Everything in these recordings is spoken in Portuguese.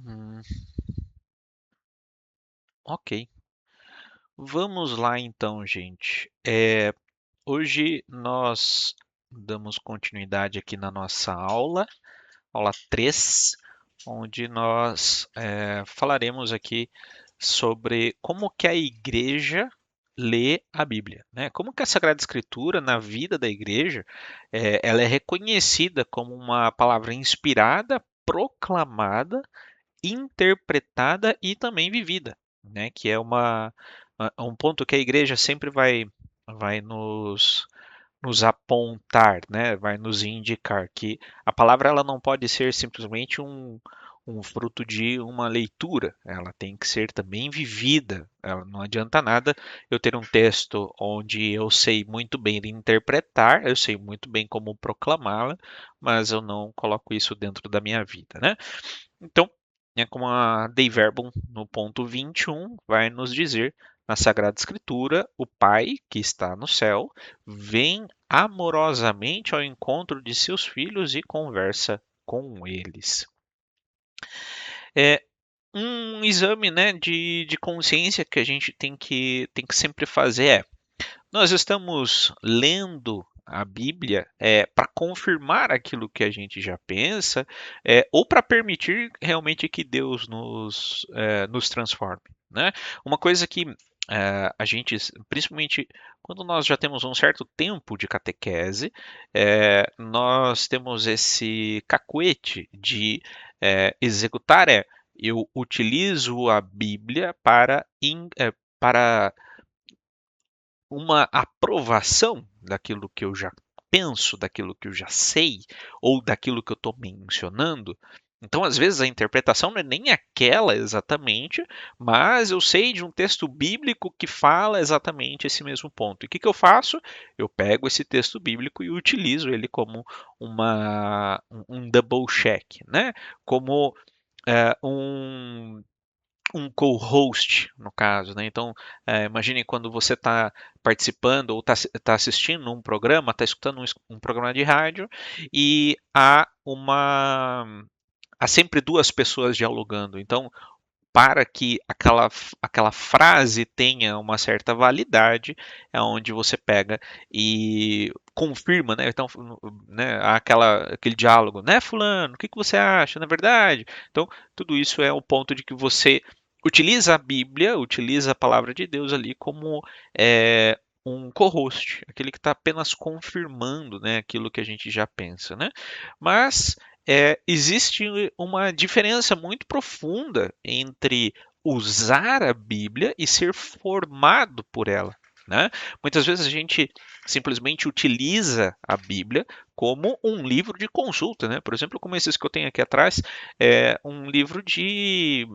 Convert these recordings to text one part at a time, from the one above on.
Hum, ok. Vamos lá então, gente. Hoje nós damos continuidade aqui na nossa aula 3, onde nós falaremos aqui sobre como que a igreja lê a Bíblia, né? Como que a Sagrada Escritura, na vida da igreja, ela é reconhecida como uma palavra inspirada, proclamada, interpretada e também vivida, né? Que é um ponto que a igreja sempre vai nos apontar, né? Vai nos indicar que a palavra ela não pode ser simplesmente um fruto de uma leitura, ela tem que ser também vivida. Ela não adianta nada eu ter um texto onde eu sei muito bem interpretar, eu sei muito bem como proclamá-la, mas eu não coloco isso dentro da minha vida, né? Então, como a Dei Verbum no ponto 21 vai nos dizer na Sagrada Escritura, o Pai que está no céu vem amorosamente ao encontro de seus filhos e conversa com eles. É um exame, né, de consciência que a gente tem que sempre fazer nós estamos lendo a Bíblia para confirmar aquilo que a gente já pensa, ou para permitir realmente que Deus nos transforme, né? Uma coisa que a gente, principalmente quando nós já temos um certo tempo de catequese, nós temos esse cacuete de executar eu utilizo a Bíblia para uma aprovação daquilo que eu já penso, daquilo que eu já sei, ou daquilo que eu estou mencionando. Então, às vezes, a interpretação não é nem aquela exatamente, mas eu sei de um texto bíblico que fala exatamente esse mesmo ponto. E o que, que eu faço? Eu pego esse texto bíblico e utilizo ele como um double check, né? Como um co-host, no caso, né? Então, imagine quando você está participando ou está assistindo um programa, está escutando um programa de rádio e há sempre duas pessoas dialogando. Então, para que aquela frase tenha uma certa validade, é onde você pega e confirma, né? Então, né, aquele diálogo, né, fulano, o que que você acha, na verdade? Então, tudo isso é o ponto de que você utiliza a Bíblia, utiliza a palavra de Deus ali como um co-host, aquele que está apenas confirmando, né, aquilo que a gente já pensa, né? Mas existe uma diferença muito profunda entre usar a Bíblia e ser formado por ela. Né? Muitas vezes a gente simplesmente utiliza a Bíblia como um livro de consulta, né? Por exemplo, como esses que eu tenho aqui atrás, é um livro de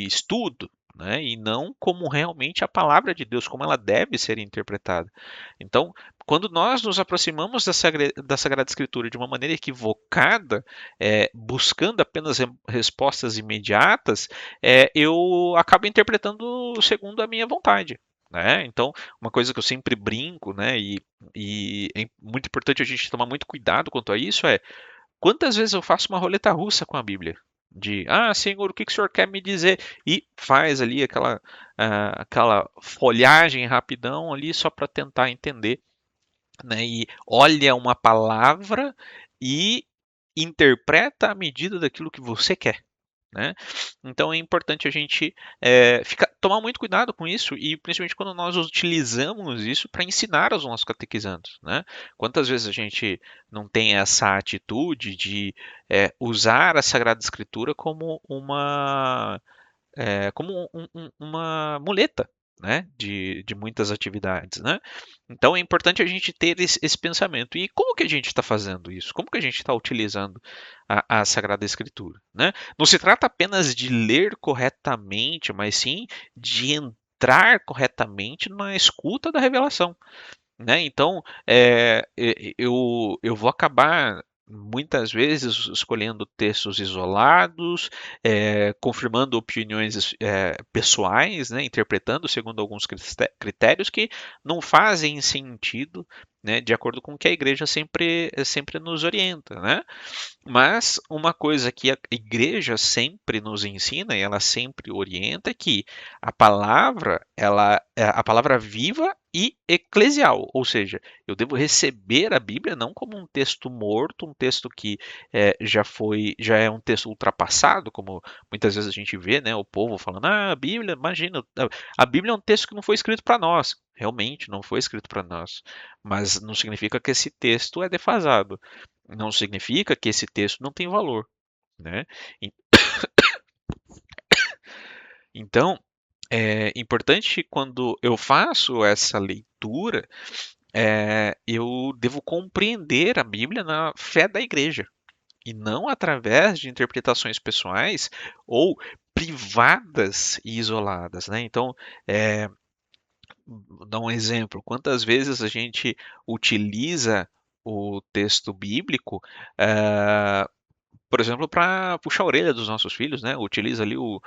estudo, né? E não como realmente a palavra de Deus, como ela deve ser interpretada. Então, quando nós nos aproximamos da Sagrada Escritura de uma maneira equivocada, buscando apenas respostas imediatas, eu acabo interpretando segundo a minha vontade. Né? Então, uma coisa que eu sempre brinco, né, e é muito importante a gente tomar muito cuidado quanto a isso quantas vezes eu faço uma roleta russa com a Bíblia? Senhor, o que, que o senhor quer me dizer? E faz ali aquela folhagem rapidão ali só para tentar entender, né? E olha uma palavra e interpreta à medida daquilo que você quer. Né? Então é importante a gente tomar muito cuidado com isso e principalmente quando nós utilizamos isso para ensinar aos nossos catequizandos. Né? Quantas vezes a gente não tem essa atitude de usar a Sagrada Escritura como uma muleta, né, de muitas atividades, né? Então é importante a gente ter esse pensamento. E como que a gente está fazendo isso? Como que a gente está utilizando a Sagrada Escritura, né? Não se trata apenas de ler corretamente, mas sim de entrar corretamente na escuta da revelação, né? Então eu vou acabar muitas vezes escolhendo textos isolados, confirmando opiniões pessoais, né, interpretando segundo alguns critérios que não fazem sentido, né, de acordo com o que a igreja sempre nos orienta, né? Mas uma coisa que a igreja sempre nos ensina e ela sempre orienta é que a palavra, ela é a palavra viva e eclesial, ou seja, eu devo receber a Bíblia não como um texto morto, um texto que já é um texto ultrapassado, como muitas vezes a gente vê, né, o povo falando, a Bíblia, imagina, a Bíblia é um texto que não foi escrito para nós. Realmente não foi escrito para nós, mas não significa que esse texto é defasado, não significa que esse texto não tem valor, né? E- Então, é importante quando eu faço essa leitura, eu devo compreender a Bíblia na fé da igreja e não através de interpretações pessoais ou privadas e isoladas, né? Então, é, vou dar um exemplo. Quantas vezes a gente utiliza o texto bíblico eh, por exemplo, para puxar a orelha dos nossos filhos, né? Utiliza ali o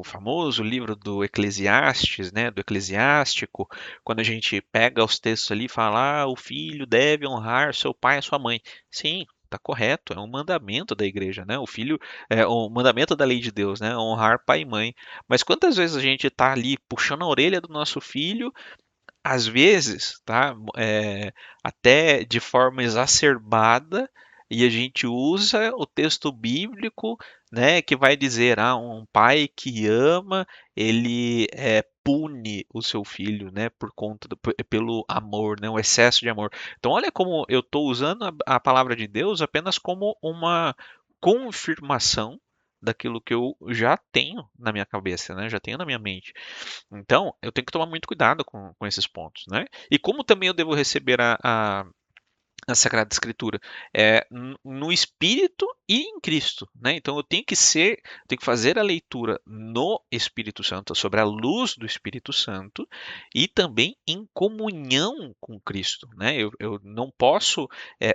famoso livro do Eclesiastes, né? Do Eclesiástico, quando a gente pega os textos ali e fala, o filho deve honrar seu pai e sua mãe. Sim, está correto, é um mandamento da igreja, né? O filho é o mandamento da lei de Deus, né? Honrar pai e mãe. Mas quantas vezes a gente está ali puxando a orelha do nosso filho às vezes, tá? Até de forma exacerbada, e a gente usa o texto bíblico, né, que vai dizer, um pai que ama, ele pune o seu filho, né, por conta pelo amor, né, o excesso de amor. Então, olha como eu estou usando a palavra de Deus apenas como uma confirmação daquilo que eu já tenho na minha cabeça, né, já tenho na minha mente. Então, eu tenho que tomar muito cuidado com esses pontos, né? E como também eu devo receber a Sagrada Escritura? No Espírito e em Cristo, né? Então, tenho que fazer a leitura no Espírito Santo, sobre a luz do Espírito Santo, e também em comunhão com Cristo, né? Eu não posso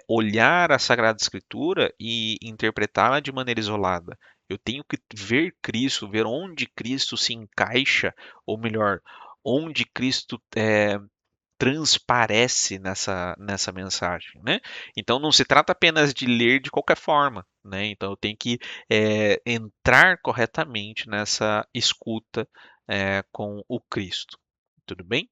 olhar a Sagrada Escritura e interpretá-la de maneira isolada. Eu tenho que ver Cristo, ver onde Cristo se encaixa, ou melhor, onde Cristo transparece nessa mensagem, né? Então não se trata apenas de ler de qualquer forma, né? Então eu tenho que entrar corretamente nessa escuta com o Cristo. Tudo bem?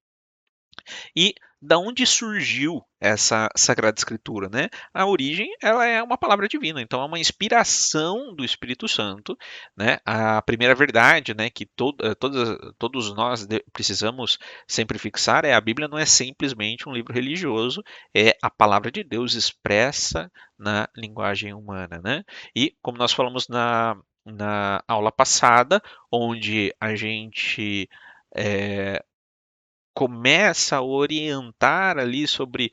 E da onde surgiu essa Sagrada Escritura, né? A origem, ela é uma palavra divina, então é uma inspiração do Espírito Santo, né? A primeira verdade, né, que todos nós precisamos sempre fixar é a Bíblia não é simplesmente um livro religioso, é a palavra de Deus expressa na linguagem humana, né? E como nós falamos na aula passada, onde a gente é, começa a orientar ali sobre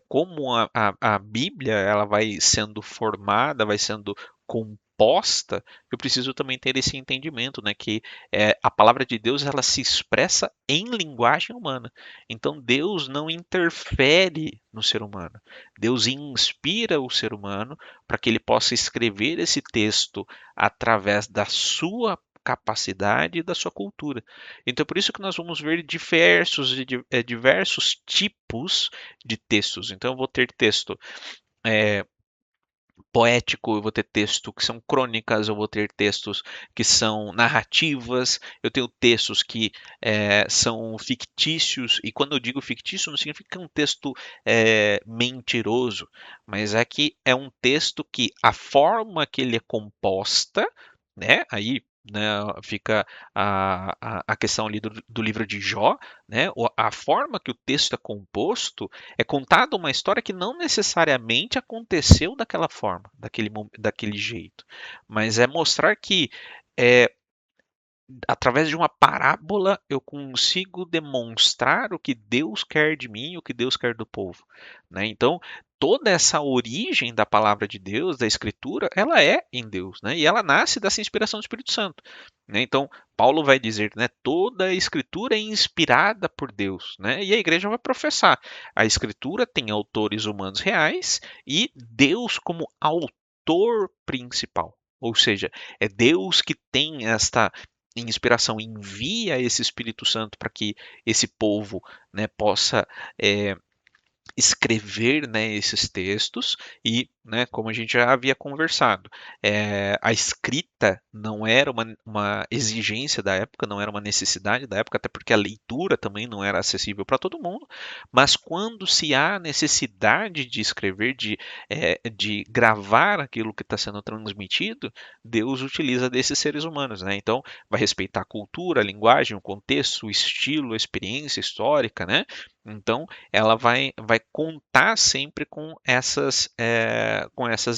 como a Bíblia ela vai sendo formada, vai sendo composta, eu preciso também ter esse entendimento, né, que a palavra de Deus ela se expressa em linguagem humana. Então Deus não interfere no ser humano. Deus inspira o ser humano para que ele possa escrever esse texto através da sua capacidade e da sua cultura. Então, por isso que nós vamos ver diversos tipos de textos. Então, eu vou ter texto é, poético, eu vou ter texto que são crônicas, eu vou ter textos que são narrativas, eu tenho textos que são fictícios, e quando eu digo fictício, não significa que é um texto mentiroso, mas é que é um texto que a forma que ele é composta, né, aí né, fica a questão ali do livro de Jó, né, a forma que o texto é composto é contada uma história que não necessariamente aconteceu daquela forma, daquele jeito, mas é mostrar que é, através de uma parábola eu consigo demonstrar o que Deus quer de mim, o que Deus quer do povo, né? Então toda essa origem da palavra de Deus, da Escritura, ela é em Deus, né? E ela nasce dessa inspiração do Espírito Santo, né? Então, Paulo vai dizer, né, toda a Escritura é inspirada por Deus, né? E a igreja vai professar. A Escritura tem autores humanos reais e Deus como autor principal. Ou seja, é Deus que tem esta inspiração, envia esse Espírito Santo para que esse povo, né, possa escrever, né, esses textos e, né, como a gente já havia conversado, a escrita não era uma exigência da época, não era uma necessidade da época, até porque a leitura também não era acessível para todo mundo, mas quando se há necessidade de escrever, de gravar aquilo que está sendo transmitido, Deus utiliza desses seres humanos, né? Então, vai respeitar a cultura, a linguagem, o contexto, o estilo, a experiência histórica, né? Então, ela vai contar sempre com essas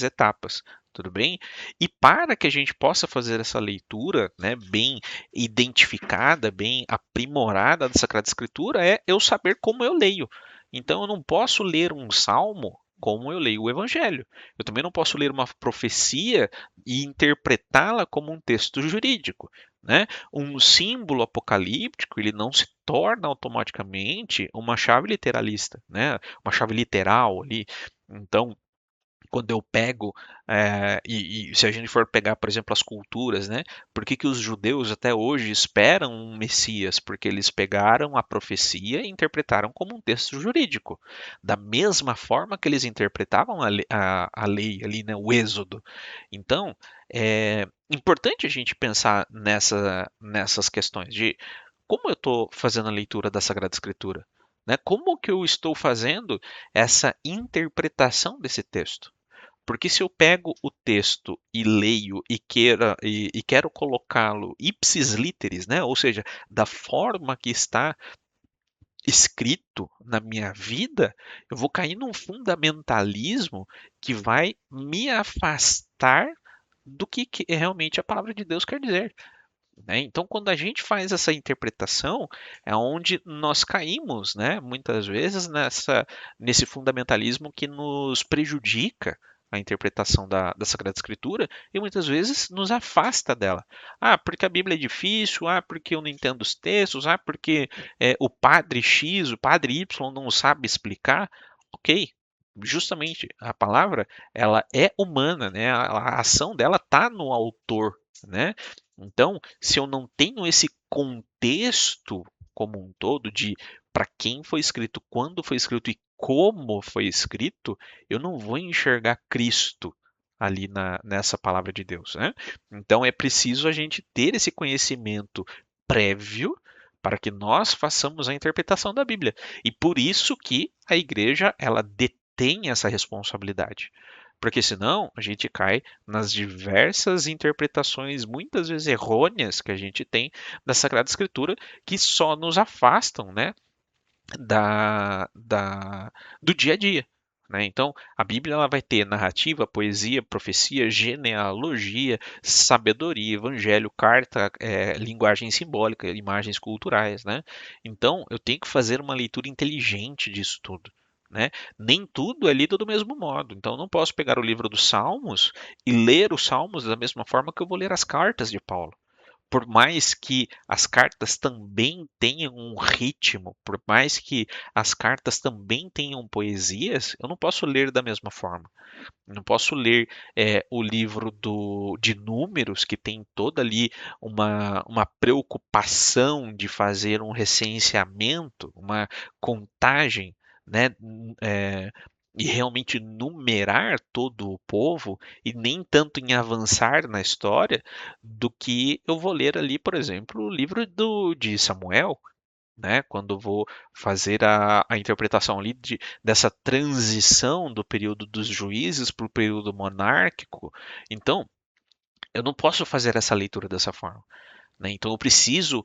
etapas, tudo bem? E para que a gente possa fazer essa leitura, né, bem identificada, bem aprimorada da Sagrada Escritura, é eu saber como eu leio. Então, eu não posso ler um salmo como eu leio o Evangelho. Eu também não posso ler uma profecia e interpretá-la como um texto jurídico, né? Um símbolo apocalíptico, ele não se torna automaticamente uma chave literalista, né? Uma chave literal ali. Então, quando eu pego, e se a gente for pegar, por exemplo, as culturas, né? Por que, que os judeus até hoje esperam um Messias? Porque eles pegaram a profecia e interpretaram como um texto jurídico. Da mesma forma que eles interpretavam a lei ali, né? O Êxodo. Então, é importante a gente pensar nessas questões de como eu estou fazendo a leitura da Sagrada Escritura. Né? Como que eu estou fazendo essa interpretação desse texto? Porque se eu pego o texto e leio e quero colocá-lo ipsis literis, né? Ou seja, da forma que está escrito na minha vida, eu vou cair num fundamentalismo que vai me afastar do que realmente a palavra de Deus quer dizer. Né? Então, quando a gente faz essa interpretação, é onde nós caímos, né, muitas vezes, nesse fundamentalismo que nos prejudica a interpretação da Sagrada Escritura e muitas vezes nos afasta dela. Ah, porque a Bíblia é difícil, ah, porque eu não entendo os textos, ah, porque o padre X, o padre Y não sabe explicar. Ok, justamente a palavra ela é humana, né? A ação dela está no autor, né? Então, se eu não tenho esse contexto como um todo de para quem foi escrito, quando foi escrito e como foi escrito, eu não vou enxergar Cristo ali nessa palavra de Deus, né? Então é preciso a gente ter esse conhecimento prévio para que nós façamos a interpretação da Bíblia. E por isso que a igreja ela detém essa responsabilidade. Porque senão a gente cai nas diversas interpretações, muitas vezes errôneas, que a gente tem da Sagrada Escritura, que só nos afastam, né, do dia a dia. Né? Então, a Bíblia ela vai ter narrativa, poesia, profecia, genealogia, sabedoria, evangelho, carta, linguagem simbólica, imagens culturais. Né? Então, eu tenho que fazer uma leitura inteligente disso tudo. Né? Nem tudo é lido do mesmo modo. Então, eu não posso pegar o livro dos Salmos e ler os Salmos da mesma forma que eu vou ler as cartas de Paulo. Por mais que as cartas também tenham um ritmo, por mais que as cartas também tenham poesias, eu não posso ler da mesma forma. Eu não posso ler o livro de Números, que tem toda ali uma preocupação de fazer um recenseamento, uma contagem, né, é, e realmente numerar todo o povo, e nem tanto em avançar na história, do que eu vou ler ali, por exemplo, o livro de Samuel, né? Quando eu vou fazer a interpretação ali dessa transição do período dos juízes para o período monárquico. Então, eu não posso fazer essa leitura dessa forma. né? Então eu preciso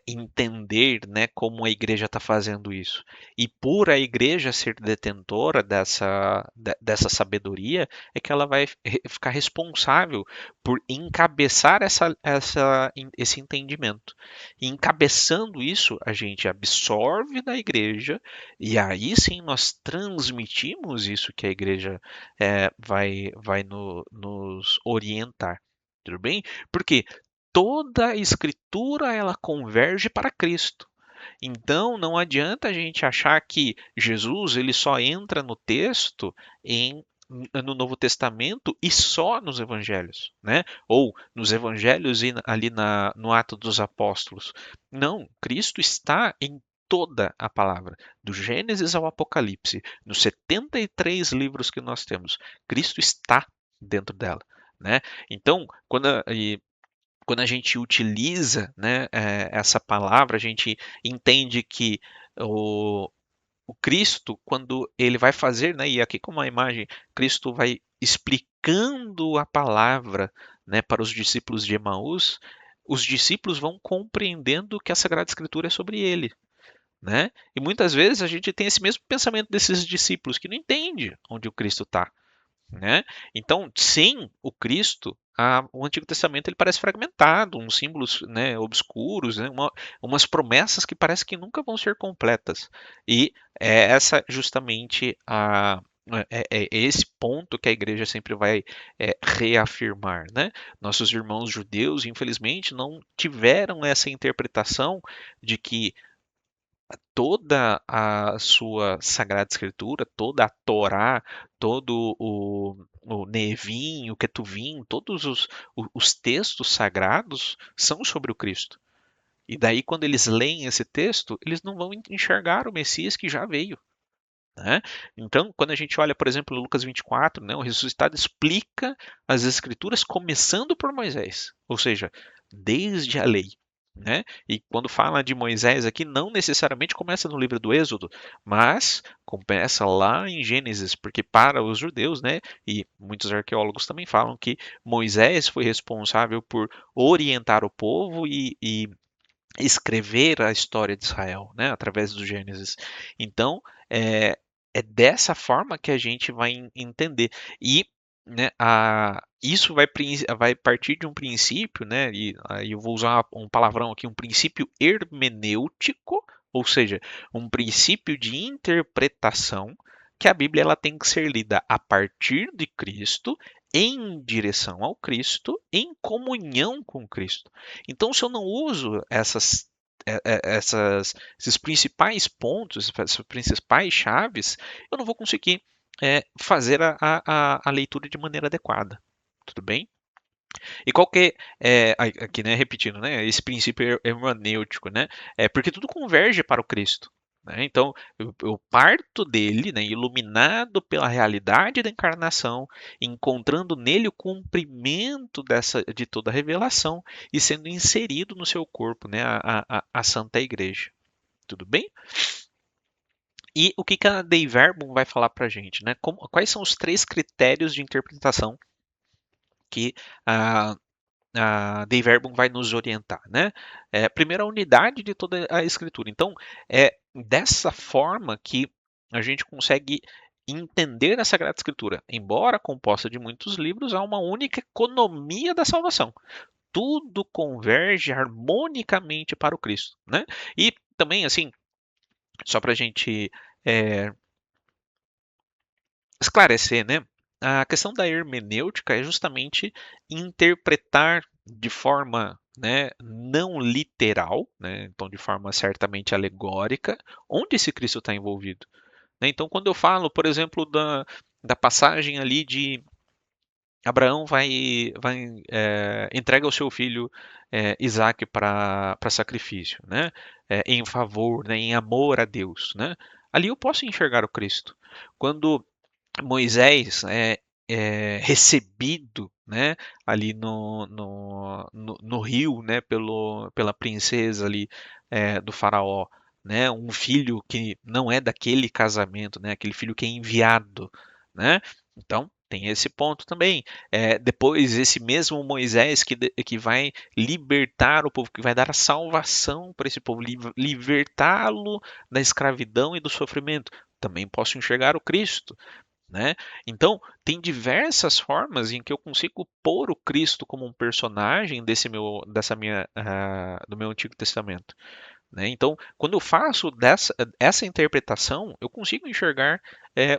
entender, né, como a igreja está fazendo isso. E por a igreja ser detentora dessa sabedoria, é que ela vai ficar responsável por encabeçar esse entendimento. E encabeçando isso, a gente absorve da igreja e aí sim nós transmitimos isso que a igreja vai nos orientar. Tudo bem? Porque toda a escritura ela converge para Cristo. Então não adianta a gente achar que Jesus ele só entra no texto no Novo Testamento e só nos Evangelhos, né? Ou nos Evangelhos e ali no Ato dos Apóstolos. Não, Cristo está em toda a palavra, do Gênesis ao Apocalipse, nos 73 livros que nós temos. Cristo está dentro dela, né? Então, quando a gente utiliza, né, essa palavra, a gente entende que o, o Cristo, quando ele vai fazer, né, e aqui como a imagem, Cristo vai explicando a palavra, né, para os discípulos de Emaús, os discípulos vão compreendendo que a Sagrada Escritura é sobre ele. Né? E muitas vezes a gente tem esse mesmo pensamento desses discípulos que não entende onde o Cristo está. Né? Então, sem o Cristo, o Antigo Testamento ele parece fragmentado, uns símbolos, né, obscuros, né, umas promessas que parece que nunca vão ser completas. E é essa justamente é esse ponto que a igreja sempre vai reafirmar. Né? Nossos irmãos judeus, infelizmente, não tiveram essa interpretação de que toda a sua Sagrada Escritura, toda a Torá, todo o Nevim, o Ketuvim, todos os textos sagrados são sobre o Cristo. E daí, quando eles leem esse texto, eles não vão enxergar o Messias que já veio. Né? Então, quando a gente olha, por exemplo, Lucas 24, né, o ressuscitado explica as Escrituras começando por Moisés, ou seja, desde a lei. Né? E quando fala de Moisés aqui, não necessariamente começa no livro do Êxodo, mas começa lá em Gênesis, porque para os judeus, né, e muitos arqueólogos também falam que Moisés foi responsável por orientar o povo e escrever a história de Israel, né, através do Gênesis. Então, é, é dessa forma que a gente vai entender. E né, isso vai partir de um princípio, né, e aí eu vou usar um palavrão aqui, um princípio hermenêutico, ou seja, um princípio de interpretação que a Bíblia ela tem que ser lida a partir de Cristo, em direção ao Cristo, em comunhão com Cristo. Então, se eu não uso esses principais pontos, essas principais chaves, eu não vou conseguir fazer a leitura de maneira adequada. Tudo bem? E qual que aqui, né, repetindo, né, esse princípio hermenêutico, né, porque tudo converge para o Cristo. Né? Então, eu parto dele, né, iluminado pela realidade da encarnação, encontrando nele o cumprimento de toda a revelação e sendo inserido no seu corpo, né, a Santa Igreja. Tudo bem? E o que a Dei Verbum vai falar para a gente? Né? Quais são os 3 critérios de interpretação que a, a Dei Verbum vai nos orientar, né? Primeiro, a unidade de toda a escritura. Então, é dessa forma que a gente consegue entender a Sagrada Escritura. Embora composta de muitos livros, há uma única economia da salvação. Tudo converge harmonicamente para o Cristo, né? E também, assim, só para a gente é, esclarecer, né? A questão da hermenêutica é justamente interpretar de forma, né, não literal, né, então de forma certamente alegórica, onde esse Cristo está envolvido. Né? Então, quando eu falo, por exemplo, da passagem ali de Abraão entrega o seu filho Isaac para sacrifício, né? Em favor, né, em amor a Deus, né? Ali eu posso enxergar o Cristo. Quando Moisés é recebido, né, ali no rio, né, pela princesa ali do faraó, né, um filho que não é daquele casamento, né, aquele filho que é enviado, né? Então Tem esse ponto também. Depois, esse mesmo Moisés que vai libertar o povo, que vai dar a salvação para esse povo, libertá-lo da escravidão e do sofrimento. Também posso enxergar o Cristo, né? Então, tem diversas formas em que eu consigo pôr o Cristo como um personagem do meu Antigo Testamento, né? Então, quando eu faço essa interpretação, eu consigo enxergar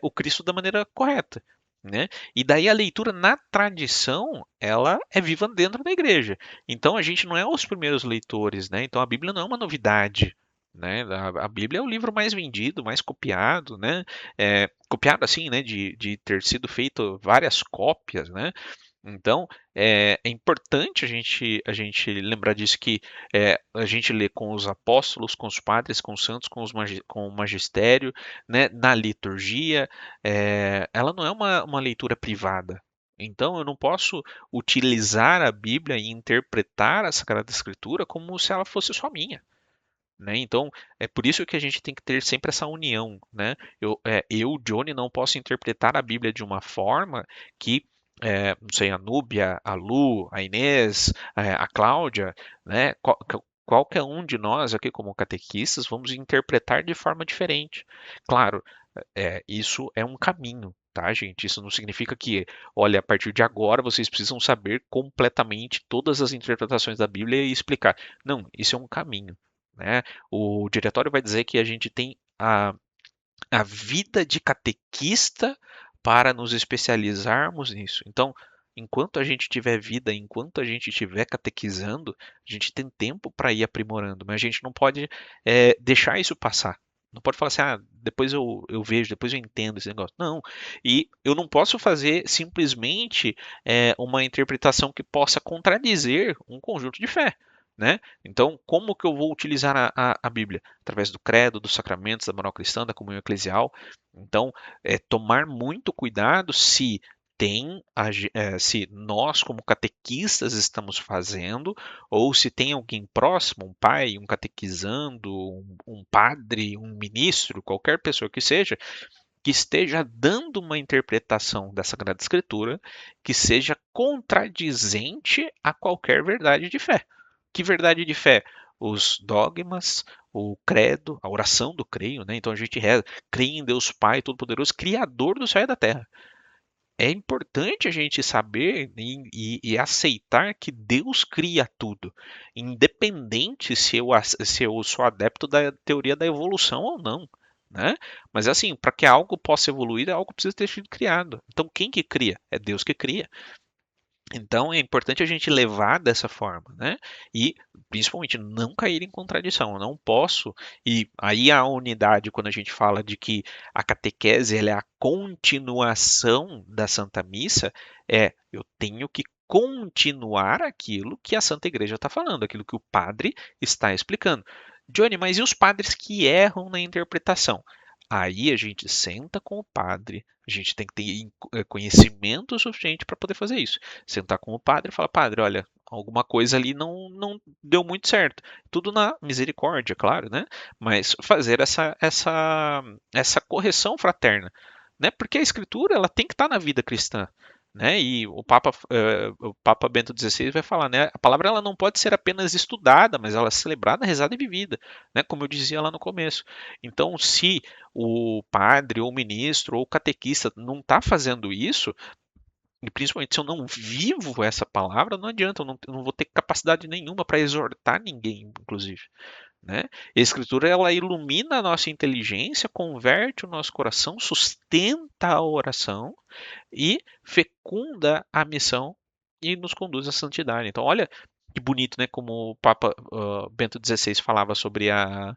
o Cristo da maneira correta. Né? E daí a leitura na tradição, ela é viva dentro da igreja. Então a gente não é os primeiros leitores, né? Então a Bíblia não é uma novidade. Né? A Bíblia é o livro mais vendido, mais copiado, né? Copiado assim, né? De ter sido feito várias cópias, né? Então, é importante a gente lembrar disso, que a gente lê com os apóstolos, com os padres, com os santos, com o magistério, né, na liturgia. Ela não é uma leitura privada. Então, eu não posso utilizar a Bíblia e interpretar a Sagrada Escritura como se ela fosse só minha. Né? Então, é por isso que a gente tem que ter sempre essa união. Né? Johnny, não posso interpretar a Bíblia de uma forma que, não sei, a Núbia, a Lu, a Inês, a Cláudia, né? Qualquer um de nós aqui como catequistas vamos interpretar de forma diferente. Claro, isso é um caminho. Tá, gente? Isso não significa que, olha, a partir de agora vocês precisam saber completamente todas as interpretações da Bíblia e explicar. Não, isso é um caminho. Né? O diretório vai dizer que a gente tem a vida de catequista para nos especializarmos nisso. Então, enquanto a gente tiver vida, enquanto a gente estiver catequizando, a gente tem tempo para ir aprimorando, mas a gente não pode deixar isso passar. Não pode falar assim, depois eu vejo, depois eu entendo esse negócio. Não. E eu não posso fazer simplesmente uma interpretação que possa contradizer um conjunto de fé. Né? Então, como que eu vou utilizar a Bíblia? Através do credo, dos sacramentos, da moral cristã, da comunhão eclesial. Então, tomar muito cuidado se nós, como catequistas, estamos fazendo, ou se tem alguém próximo, um pai, um catequizando, um padre, um ministro, qualquer pessoa que seja, que esteja dando uma interpretação da Sagrada Escritura que seja contradizente a qualquer verdade de fé. Que verdade de fé? Os dogmas, o credo, a oração do creio, né? Então a gente reza, crê em Deus Pai Todo-Poderoso, Criador do céu e da terra. É importante a gente saber e aceitar que Deus cria tudo, independente se eu sou adepto da teoria da evolução ou não. Né? Mas assim, para que algo possa evoluir, algo precisa ter sido criado. Então, quem que cria? É Deus que cria. Então é importante a gente levar dessa forma, né? E principalmente não cair em contradição. Eu não posso. E aí a unidade, quando a gente fala de que a catequese ela é a continuação da Santa Missa, eu tenho que continuar aquilo que a Santa Igreja está falando, aquilo que o padre está explicando. Johnny, mas e os padres que erram na interpretação? Aí a gente senta com o padre, a gente tem que ter conhecimento suficiente para poder fazer isso. Sentar com o padre e falar, padre, olha, alguma coisa ali não deu muito certo. Tudo na misericórdia, claro, né? Mas fazer essa correção fraterna, né? Porque a escritura ela tem que estar na vida cristã. Né? E o Papa Bento XVI vai falar, né? A palavra ela não pode ser apenas estudada, mas ela é celebrada, rezada e vivida, né? Como eu dizia lá no começo. Então, se o padre ou o ministro ou o catequista não está fazendo isso, e principalmente se eu não vivo essa palavra, não adianta, eu não vou ter capacidade nenhuma para exortar ninguém, inclusive. Né? E a Escritura ela ilumina a nossa inteligência, converte o nosso coração, sustenta a oração e fecunda a missão e nos conduz à santidade. Então, olha que bonito, né? Como o Papa Bento XVI falava sobre a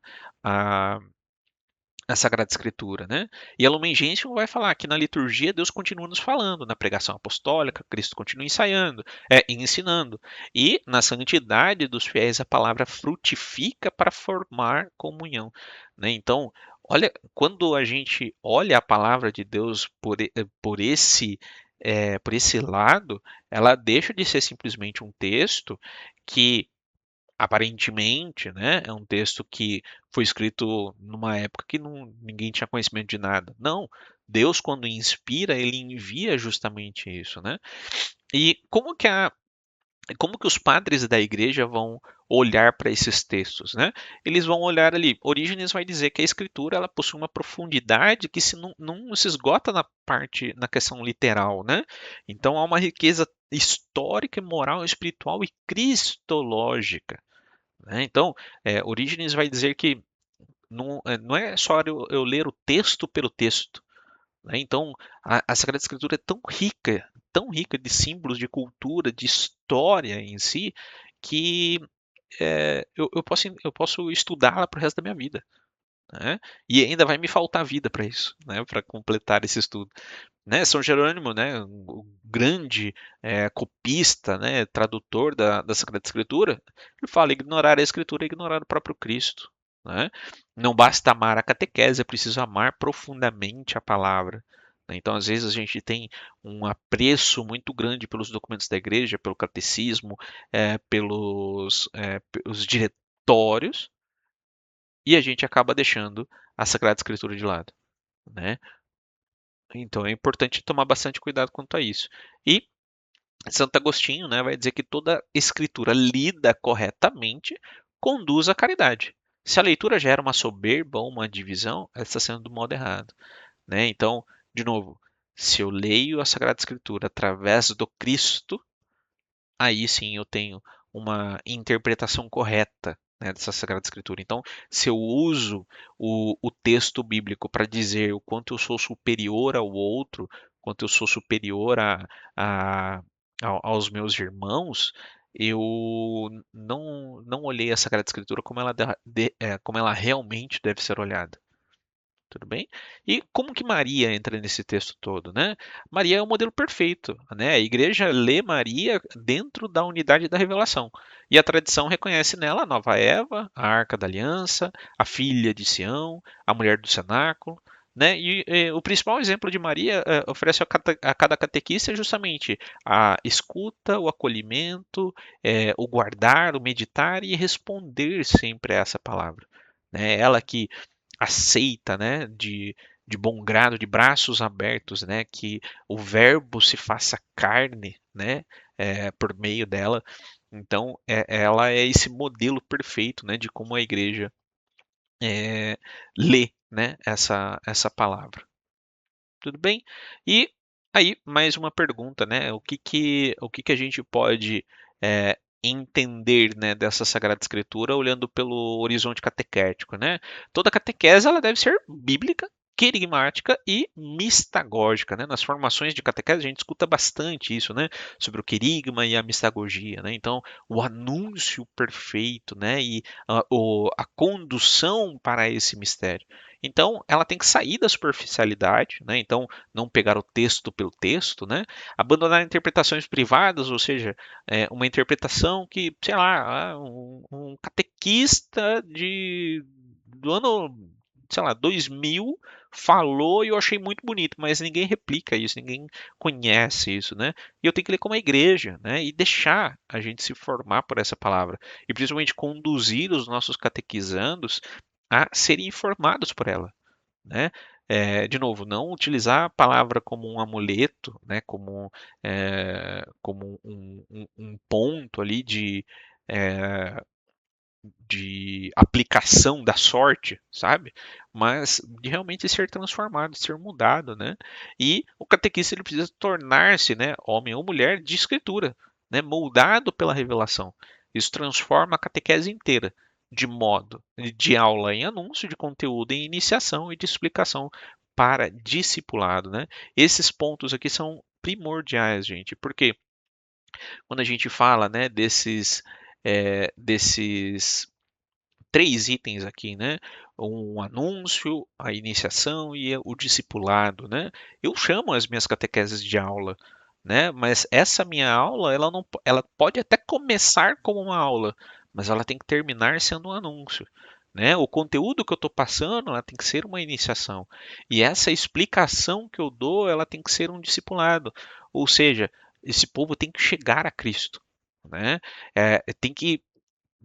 Sagrada Escritura, né? E a Lumen Gentium vai falar que na liturgia Deus continua nos falando, na pregação apostólica Cristo continua ensaiando, ensinando, e na santidade dos fiéis a palavra frutifica para formar comunhão, né? Então, olha, quando a gente olha a palavra de Deus por esse lado, ela deixa de ser simplesmente um texto que aparentemente, né, é um texto que foi escrito numa época que ninguém tinha conhecimento de nada. Não, Deus quando inspira, ele envia justamente isso, né? E como que os padres da igreja vão olhar para esses textos, né? Eles vão olhar ali. Orígenes vai dizer que a escritura ela possui uma profundidade que não se esgota na questão literal, né? Então há uma riqueza histórica, moral, espiritual e cristológica, né? Então, Orígenes vai dizer que não é só eu ler o texto pelo texto, né? Então, a Sagrada Escritura é tão rica de símbolos, de cultura, de história em si, que eu posso estudá-la para o resto da minha vida. Né? E ainda vai me faltar vida para isso, né? Para completar esse estudo. Né? São Jerônimo, né? O grande copista, né? Tradutor da Sagrada Escritura, ele fala: ignorar a Escritura é ignorar o próprio Cristo. Né? Não basta amar a catequese, é preciso amar profundamente a palavra. Né? Então, às vezes, a gente tem um apreço muito grande pelos documentos da igreja, pelo catecismo, pelos diretórios, e a gente acaba deixando a Sagrada Escritura de lado. Né? Então é importante tomar bastante cuidado quanto a isso. E Santo Agostinho, né, vai dizer que toda escritura lida corretamente conduz à caridade. Se a leitura gera uma soberba ou uma divisão, ela está sendo do modo errado. Né? Então, de novo, se eu leio a Sagrada Escritura através do Cristo, aí sim eu tenho uma interpretação correta, né, dessa Sagrada Escritura. Então, se eu uso o texto bíblico para dizer o quanto eu sou superior ao outro, quanto eu sou superior a- aos meus irmãos, eu não olhei a Sagrada Escritura como como ela realmente deve ser olhada. Tudo bem? E como que Maria entra nesse texto todo, né? Maria é o modelo perfeito, né? A igreja lê Maria dentro da unidade da revelação. E a tradição reconhece nela a nova Eva, a Arca da Aliança, a filha de Sião, a mulher do cenáculo, né? O principal exemplo de Maria oferece a cada catequista é justamente a escuta, o acolhimento, o guardar, o meditar e responder sempre a essa palavra. Né? Ela que aceita, né, de bom grado, de braços abertos, né, que o Verbo se faça carne, né, por meio dela. Então, ela é esse modelo perfeito, né, de como a igreja lê, né, essa palavra. Tudo bem? E aí, mais uma pergunta, né? O que que a gente pode entender, né, dessa Sagrada Escritura olhando pelo horizonte catequético, né? Toda catequese ela deve ser bíblica, querigmática e mistagógica, né? Nas formações de catequese a gente escuta bastante isso, né? Sobre o querigma e a mistagogia, né? Então, o anúncio perfeito, né? E a condução para esse mistério. Então, ela tem que sair da superficialidade, né? Então, não pegar o texto pelo texto, né? Abandonar interpretações privadas, ou seja, uma interpretação que, sei lá, um catequista do ano, sei lá, 2000 falou e eu achei muito bonito, mas ninguém replica isso, ninguém conhece isso, né? E eu tenho que ler como a igreja, né? E deixar a gente se formar por essa palavra. E principalmente conduzir os nossos catequizandos a serem informados por ela, né? De novo, não utilizar a palavra como um amuleto, né? Como um ponto ali é, de aplicação da sorte, sabe? Mas de realmente ser transformado, ser mudado, né? E o catequista ele precisa tornar-se, né, homem ou mulher de escritura, né, moldado pela revelação. Isso transforma a catequese inteira, de modo de aula em anúncio, de conteúdo em iniciação e de explicação para discipulado, né? Esses pontos aqui são primordiais, gente, porque quando a gente fala, né, desses três itens aqui, né? Um anúncio, a iniciação e o discipulado, né? Eu chamo as minhas catequeses de aula, né? Mas essa minha aula, ela não, ela pode até começar como uma aula, mas ela tem que terminar sendo um anúncio. Né? O conteúdo que eu estou passando, ela tem que ser uma iniciação. E essa explicação que eu dou, ela tem que ser um discipulado. Ou seja, esse povo tem que chegar a Cristo. Né? Tem que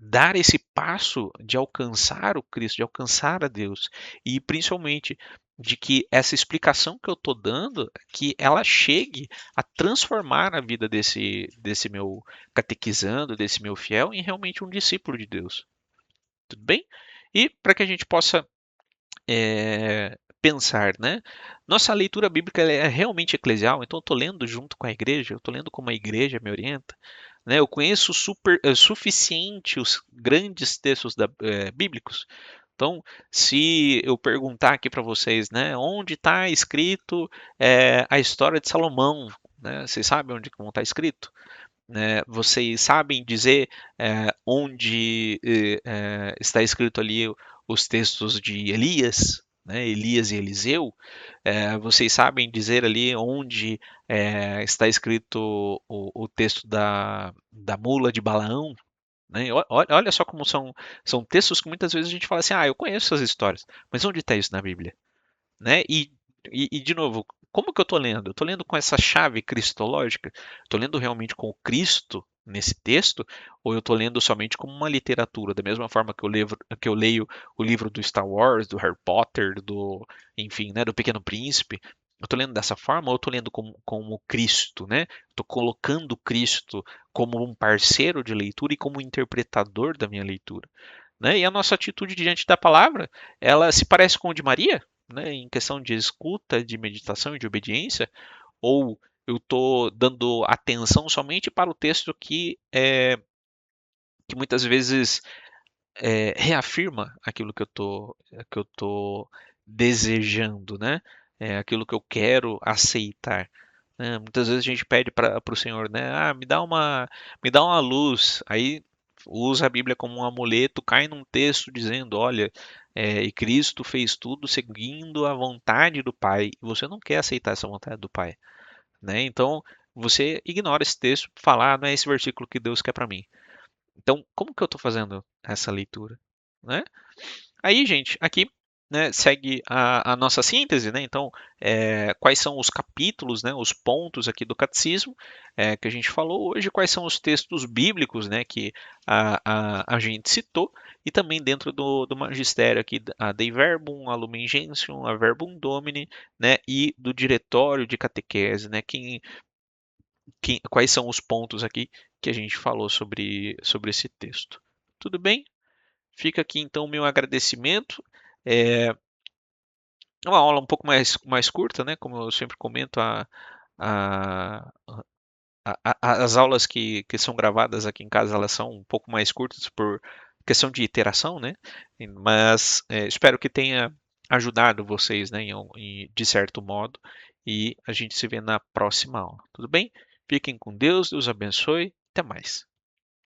dar esse passo de alcançar o Cristo, de alcançar a Deus, e principalmente de que essa explicação que eu estou dando, que ela chegue a transformar a vida desse meu catequizando, desse meu fiel, em realmente um discípulo de Deus. Tudo bem? E para que a gente possa pensar, né? Nossa leitura bíblica ela é realmente eclesial, então eu estou lendo junto com a igreja, eu estou lendo como a igreja me orienta, né? Eu conheço suficiente os grandes textos bíblicos. Então, se eu perguntar aqui para vocês, né, onde está escrito a história de Salomão, né? Vocês sabem onde está escrito? Né? Vocês sabem dizer onde está escrito ali os textos de Elias, né? Elias e Eliseu? Vocês sabem dizer ali onde está escrito o texto da mula de Balaão? Né? Olha só como são textos que muitas vezes a gente fala assim, eu conheço essas histórias, mas onde está isso na Bíblia? Né? De novo, como que eu estou lendo? Eu estou lendo com essa chave cristológica? Estou lendo realmente com o Cristo nesse texto? Ou eu estou lendo somente como uma literatura? Da mesma forma que eu leio o livro do Star Wars, do Harry Potter, enfim, né, do Pequeno Príncipe. Eu estou lendo dessa forma ou eu estou lendo como Cristo, né? Estou colocando Cristo como um parceiro de leitura e como interpretador da minha leitura. Né? E a nossa atitude diante da palavra, ela se parece com a de Maria, né? Em questão de escuta, de meditação e de obediência, ou eu estou dando atenção somente para o texto que muitas vezes reafirma aquilo que eu tô desejando, né? Aquilo que eu quero aceitar. Né? Muitas vezes a gente pede para o Senhor, né? Me dá uma luz. Aí usa a Bíblia como um amuleto, cai num texto dizendo, olha, e Cristo fez tudo seguindo a vontade do Pai. E você não quer aceitar essa vontade do Pai, né? Então você ignora esse texto, falar, não é esse versículo que Deus quer para mim. Então, como que eu estou fazendo essa leitura, né? Aí, gente, aqui, né, segue a nossa síntese, né? Então, quais são os capítulos, né, os pontos aqui do catecismo que a gente falou hoje, quais são os textos bíblicos, né, que a gente citou, e também dentro do magistério aqui, a Dei Verbum, a Lumen Gentium, a Verbum Domini, né, e do diretório de catequese, né, quais são os pontos aqui que a gente falou sobre esse texto. Tudo bem? Fica aqui então o meu agradecimento. É uma aula um pouco mais curta, né? Como eu sempre comento, a- as aulas que são gravadas aqui em casa elas são um pouco mais curtas por questão de iteração, né? Mas espero que tenha ajudado vocês, né, de certo modo. E a gente se vê na próxima aula. Tudo bem? Fiquem com Deus, Deus abençoe. Até mais.